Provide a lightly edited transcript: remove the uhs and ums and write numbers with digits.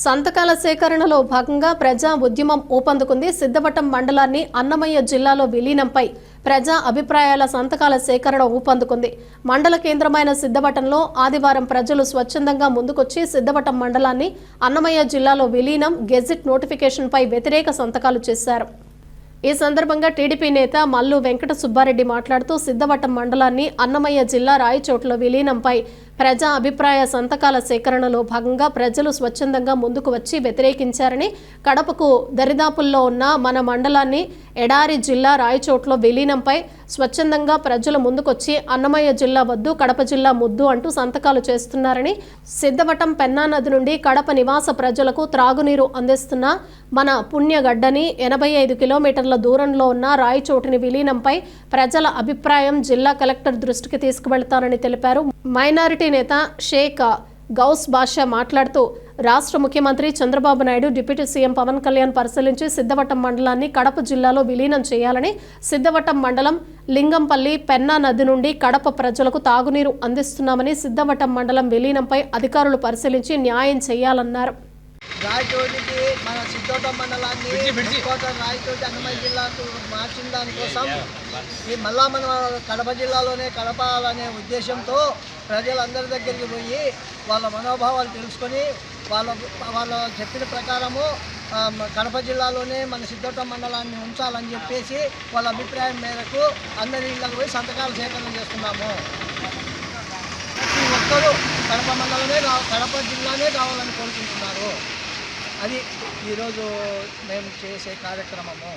సంతకాల సేకరణలో భాగంగా ప్రజా ఉద్యమం ఊపందుకుంది. సిద్ధవటం మండలాన్ని అన్నమయ్య జిల్లాలో విలీనంపై ప్రజా అభిప్రాయాల సంతకాల సేకరణ ఊపందుకుంది. మండల కేంద్రమైన సిద్ధవటంలో ఆదివారం ప్రజలు స్వచ్ఛందంగా ముందుకొచ్చి సిద్ధవటం మండలాన్ని అన్నమయ్య జిల్లాలో విలీనం గెజిట్ నోటిఫికేషన్పై వ్యతిరేక సంతకాలు చేశారు. ఈ సందర్భంగా టీడీపీ నేత మల్లు వెంకట సుబ్బారెడ్డి మాట్లాడుతూ సిద్ధవటం మండలాన్ని అన్నమయ్య జిల్లా రాయచోట్ల విలీనంపై ప్రజా అభిప్రాయ సంతకాల సేకరణలో భాగంగా ప్రజలు స్వచ్ఛందంగా ముందుకు వచ్చి వ్యతిరేకించారని, కడపకు దరిదాపుల్లో ఉన్న మన మండలాన్ని ఎడారి జిల్లా రాయచోట్ల విలీనంపై స్వచ్ఛందంగా ప్రజలు ముందుకొచ్చి అన్నమయ్య జిల్లా వద్దు, కడప జిల్లా ముద్దు అంటూ సంతకాలు చేస్తున్నారని, సిద్ధవటం పెన్నా నది నుండి కడప నివాస ప్రజలకు త్రాగునీరు అందిస్తున్న మన పుణ్యగడ్డని 85 కిలోమీటర్ల దూరంలో ఉన్న రాయచోటిని విలీనంపై ప్రజల అభిప్రాయం జిల్లా కలెక్టర్ దృష్టికి తీసుకువెళ్తారని తెలిపారు. మైనారిటీ నేత షేక్ గౌస్ బాషా మాట్లాడుతూ రాష్ట్ర ముఖ్యమంత్రి చంద్రబాబు నాయుడు, డిప్యూటీ సీఎం పవన్ కళ్యాణ్ పరిశీలించి సిద్ధవటం మండలాన్ని కడప జిల్లాలో విలీనం చేయాలని, సిద్ధవటం మండలం లింగంపల్లి పెన్నా నది నుండి కడప ప్రజలకు తాగునీరు అందిస్తున్నామని, సిద్ధవటం మండలం విలీనంపై అధికారులు పరిశీలించి న్యాయం చేయాలన్నారు. రాయచోటికి మన సిద్ధవటం మండలాన్ని రాయచోటి అన్నమయ్య జిల్లాకు మార్చిన దానికోసం మళ్ళా మన కడప జిల్లాలోనే కడపాలనే ఉద్దేశంతో ప్రజలందరి దగ్గరికి పోయి వాళ్ళ మనోభావాలు తెలుసుకొని వాళ్ళ చెప్పిన ప్రకారము కడప జిల్లాలోనే మన సిద్ధవటం మండలాన్ని ఉంచాలని చెప్పేసి వాళ్ళ అభిప్రాయం మేరకు అందరి ఇళ్ళకు పోయి సంతకాలు సేకరణ చేస్తున్నాము. ప్రతి ఒక్కరూ కడప మండలమే కడప జిల్లానే కావాలని కోరుకుంటున్నారు. అది ఈరోజు మేము చేసే కార్యక్రమము.